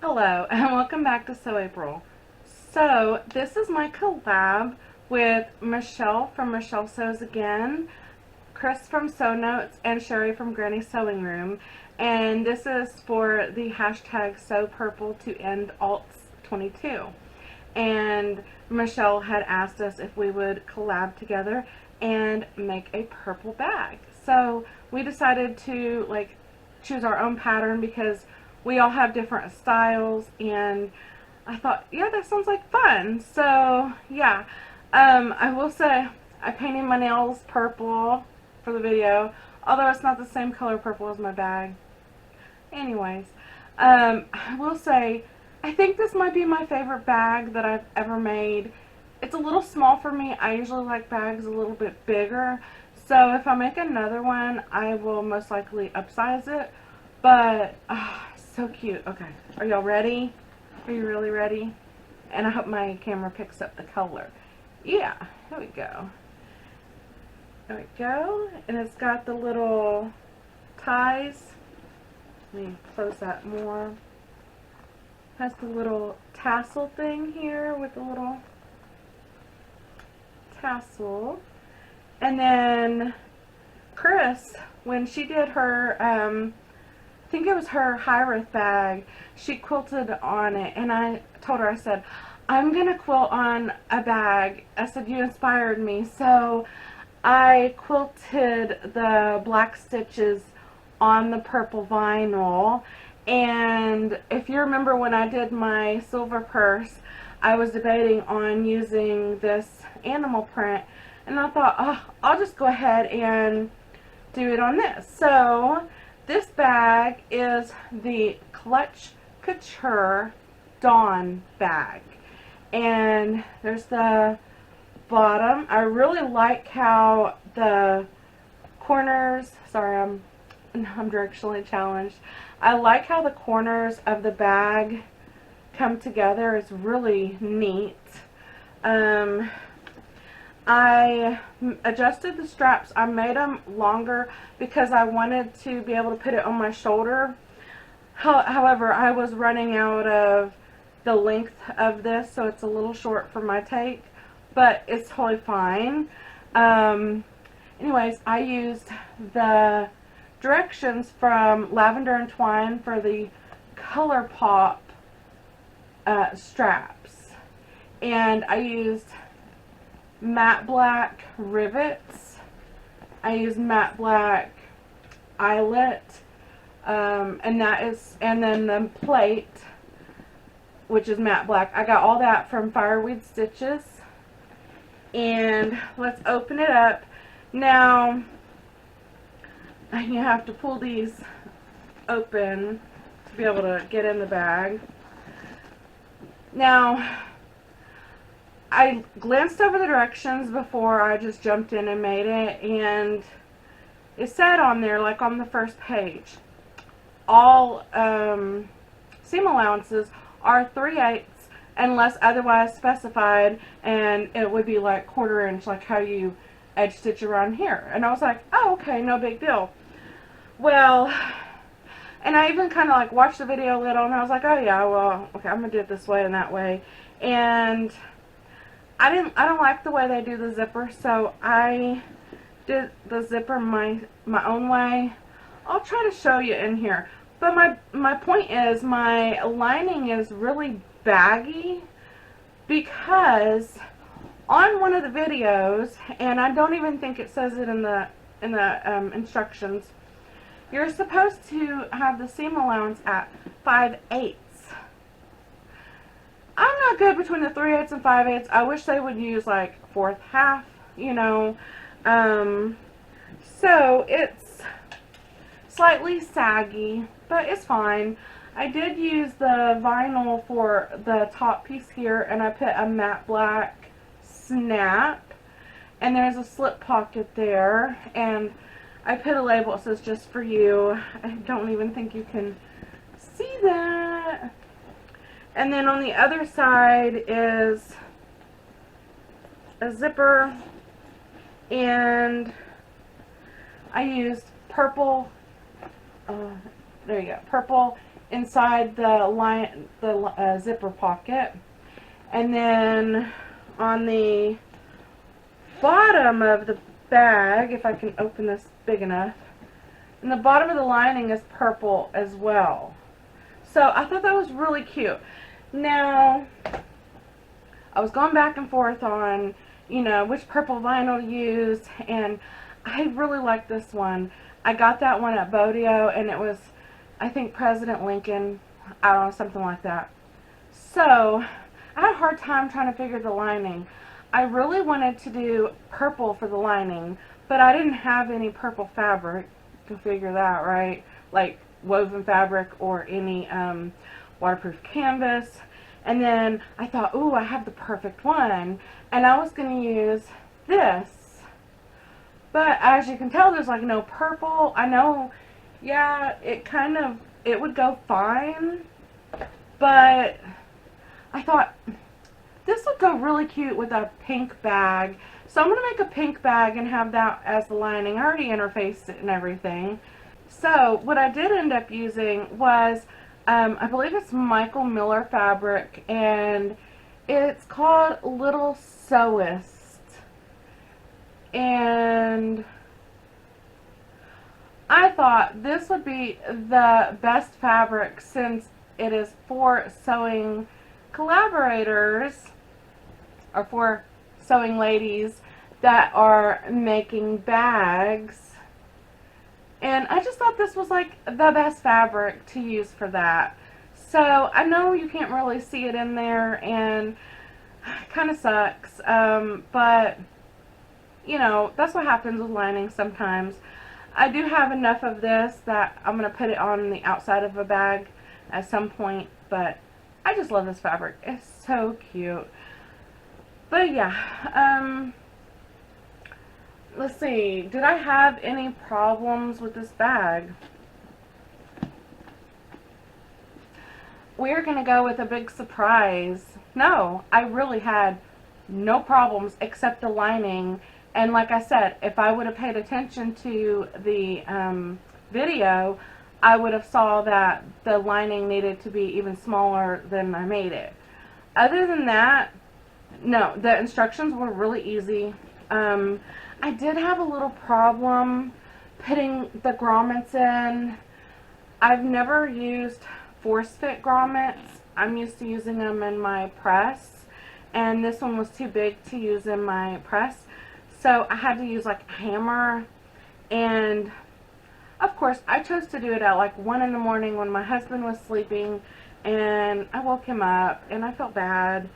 Hello and welcome back to Sew April. So this is my collab with Michelle from Michelle Sews Again, Kris from Sew Notes, and Sherry from Granny Sewing Room. And this is for the hashtag Sewpurpletoendalz 22. And Michelle had asked us if we would collab together and make a purple bag. So we decided to choose our own pattern because we all have different styles, and I thought, yeah, that sounds like fun. So yeah, I will say I painted my nails purple for the video, although it's not the same color purple as my bag. Anyways, I will say I think this might be my favorite bag that I've ever made. It's a little small for me. I usually like bags a little bit bigger. So if I make another one, I will most likely upsize it. But, so cute. Okay, are y'all ready? Are you really ready? And I hope my camera picks up the color. Yeah, here we go. There we go. And it's got the little ties. Let me close that more. Has the little tassel thing here with the little tassel. And then Kris, when she did her, I think it was her Hirath bag, she quilted on it, and I told her, I said, I'm going to quilt on a bag. I said, you inspired me. So I quilted the black stitches on the purple vinyl. And if you remember when I did my silver purse, I was debating on using this animal print, and I thought, oh, I'll just go ahead and do it on this. So this bag is the Clutch Couture Dawn bag, and there's the bottom. I really like how the corners, sorry, I'm directionally challenged. I like how the corners of the bag come together. It's really neat. I adjusted the straps. I made them longer because I wanted to be able to put it on my shoulder. However, I was running out of the length of this, so it's a little short for my take, but it's totally fine. Anyways, I used the directions from Lavender Twine for the Color Pop straps, and I used matte black rivets. I used matte black eyelet, and then the plate, which is matte black. I got all that from Fireweed Stitches. And let's open it up. Now you have to pull these open to be able to get in the bag. Now, I glanced over the directions before I just jumped in and made it, and it said on there, like on the first page, all seam allowances are 3/8 unless otherwise specified, and it would be like 1/4 inch, like how you edge stitch around here. And I was like, oh, okay, no big deal. Well, and I even kind of like watched the video a little, and I was like, oh yeah, well, okay, I'm gonna do it this way and that way. And I don't like the way they do the zipper, so I did the zipper my own way. I'll try to show you in here. But my point is, my lining is really baggy because on one of the videos, and I don't even think it says it in the instructions, you're supposed to have the seam allowance at 5/8. I'm not good between the 3/8 and 5/8. I wish they would use like 1/4, you know. So it's slightly saggy, but it's fine. I did use the vinyl for the top piece here, and I put a matte black snap, and there's a slip pocket there, and I put a label that says just for you. I don't even think you can see that. And then on the other side is a zipper, and I used purple, there you go, purple inside the zipper pocket. And then on the bottom of the bag, if I can open this big enough, and the bottom of the lining is purple as well. So I thought that was really cute. Now, I was going back and forth on, you know, which purple vinyl to use, and I really like this one. I got that one at Bodeo, and it was, I think, President Lincoln, I don't know, something like that. So, I had a hard time trying to figure the lining. I really wanted to do purple for the lining, but I didn't have any purple fabric. You can figure that, right? Like woven fabric or any waterproof canvas. And then I thought, ooh, I have the perfect one. And I was going to use this. But as you can tell, there's like no purple. I know, yeah, it would go fine. But I thought this would go really cute with a pink bag. So I'm going to make a pink bag and have that as the lining. I already interfaced it and everything. So what I did end up using was, I believe it's Michael Miller fabric, and it's called Little Sewist. And I thought this would be the best fabric since it is for sewing collaborators, or for sewing ladies that are making bags. And I just thought this was like the best fabric to use for that. So I know you can't really see it in there, and it kind of sucks. But, you know, that's what happens with lining sometimes. I do have enough of this that I'm going to put it on the outside of a bag at some point. But I just love this fabric. It's so cute. But yeah, let's see, did I have any problems with this bag? We're going to go with a big surprise. No, I really had no problems except the lining. And like I said, if I would have paid attention to the video, I would have saw that the lining needed to be even smaller than I made it. Other than that, no, the instructions were really easy. I did have a little problem putting the grommets in. I've never used force fit grommets. I'm used to using them in my press, and this one was too big to use in my press, so I had to use like a hammer. And of course I chose to do it at like 1 in the morning when my husband was sleeping, and I woke him up and I felt bad.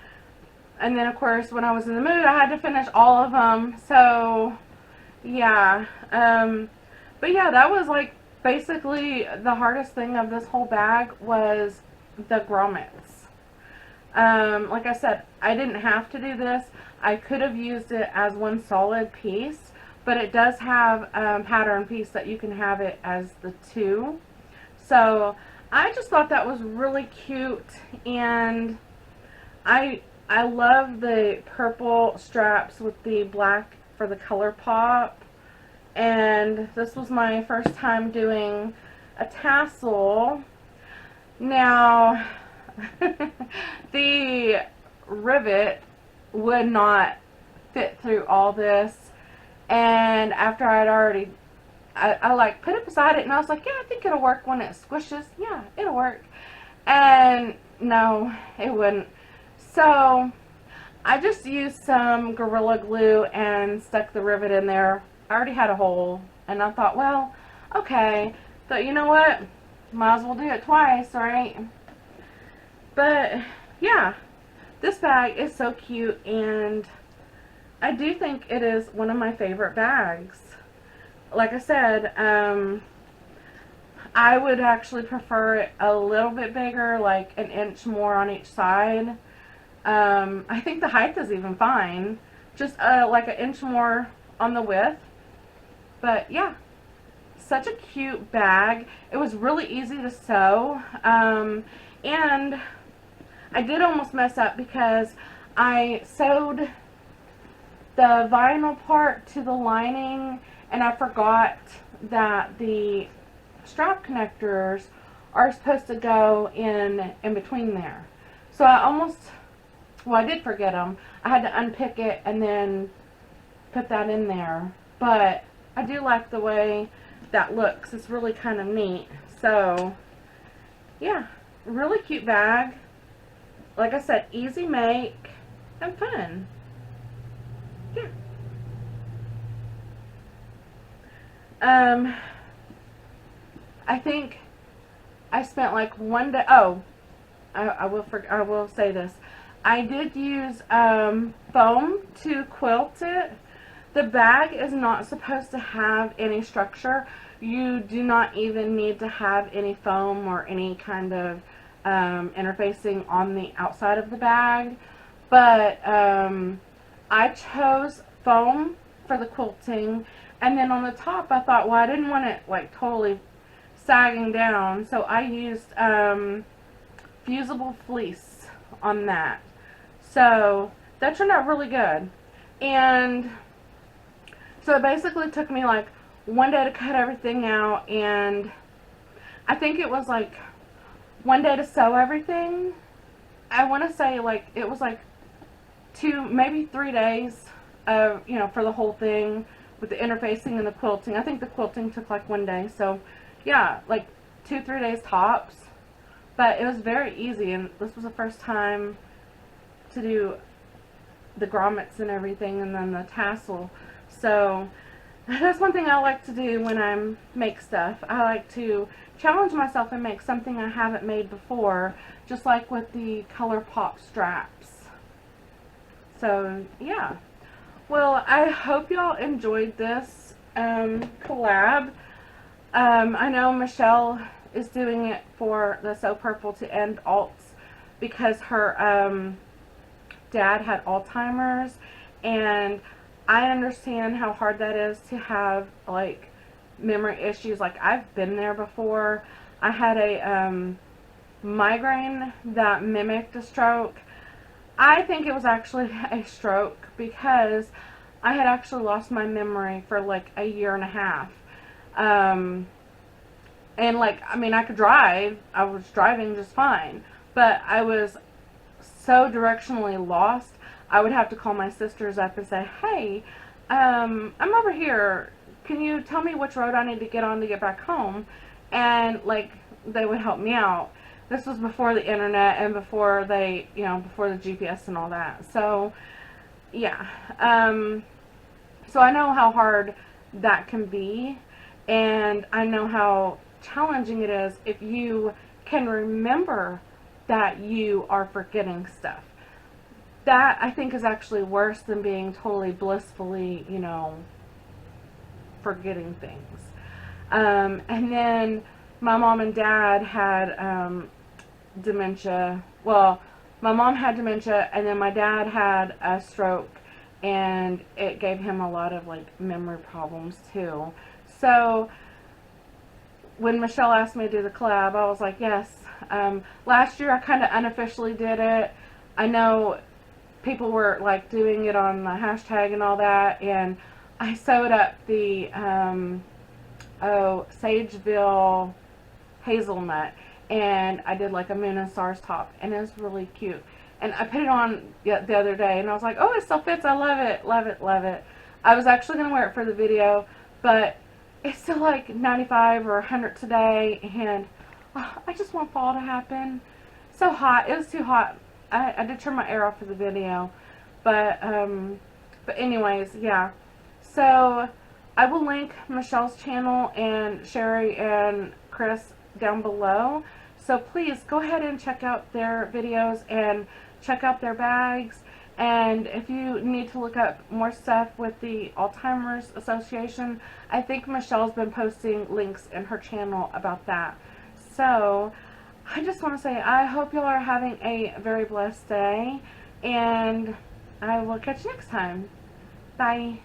And then of course when I was in the mood, I had to finish all of them. So yeah, but yeah, that was like basically the hardest thing of this whole bag was the grommets. Like I said, I didn't have to do this. I could have used it as one solid piece, but it does have pattern piece that you can have it as the two. So I just thought that was really cute, and I love the purple straps with the black for the color pop. And this was my first time doing a tassel. Now, the rivet would not fit through all this. And after I'd already, I like put it beside it, and I was like, yeah, I think it'll work when it squishes. Yeah, it'll work. And no, it wouldn't. So I just used some Gorilla Glue and stuck the rivet in there. I already had a hole, and I thought, well, okay. So you know what? Might as well do it twice, right? But yeah, this bag is so cute, and I do think it is one of my favorite bags. Like I said, I would actually prefer it a little bit bigger, like an inch more on each side. I think the height is even fine, just like an inch more on the width. But yeah, such a cute bag. It was really easy to sew, and I did almost mess up because I sewed the vinyl part to the lining, and I forgot that the strap connectors are supposed to go in between there. So I almost, well, I did forget them. I had to unpick it and then put that in there. But I do like the way that looks. It's really kind of neat. So, yeah, really cute bag. Like I said, easy make and fun. Yeah. I think I spent like one day. Oh, I will say this. I did use foam to quilt it. The bag is not supposed to have any structure. You do not even need to have any foam or any kind of interfacing on the outside of the bag. But I chose foam for the quilting, and then on the top I thought, well, I didn't want it like totally sagging down, so I used fusible fleece on that. So that turned out really good. And so it basically took me like one day to cut everything out, and I think it was like one day to sew everything. I want to say like it was like 2, maybe 3 days of, you know, for the whole thing with the interfacing and the quilting. I think the quilting took like 1 day. So yeah, like 2-3 days tops. But it was very easy, and this was the first time to do the grommets and everything, and then the tassel. So that's one thing I like to do when I make stuff. I like to challenge myself and make something I haven't made before, just like with the ColourPop straps. So yeah. Well, I hope y'all enjoyed this collab. I know Michelle is doing it for the Sewpurpletoendalz because her dad had Alzheimer's, and I understand how hard that is to have like memory issues. Like, I've been there before. I had a migraine that mimicked a stroke. I think it was actually a stroke because I had actually lost my memory for like a year and a half. And like, I mean, I could drive. I was driving just fine, but I was so directionally lost. I would have to call my sisters up and say, hey, I'm over here. Can you tell me which road I need to get on to get back home? And like, they would help me out. This was before the internet and before they, you know, before the GPS and all that. So yeah. So I know how hard that can be, and I know how challenging it is if you can remember that you are forgetting stuff. That, I think, is actually worse than being totally blissfully, you know, forgetting things. And then my mom and dad had dementia. Well, my mom had dementia, and then my dad had a stroke, and it gave him a lot of like memory problems too. So when Michelle asked me to do the collab, I was like, yes. Last year I kind of unofficially did it. I know people were like doing it on the hashtag and all that, and I sewed up the Sageville hazelnut, and I did like a moon and stars top, and it was really cute. And I put it on the other day, and I was like, oh, it still fits. I love it, love it, love it. I was actually going to wear it for the video, but it's still like 95 or 100 today, and I just want fall to happen. So hot. It was too hot. I did turn my air off for the video, but anyways, yeah. So I will link Michelle's channel and Sherry and Kris down below. So please go ahead and check out their videos and check out their bags. And if you need to look up more stuff with the Alzheimer's Association, I think Michelle's been posting links in her channel about that. So I just want to say I hope y'all are having a very blessed day, and I will catch you next time. Bye.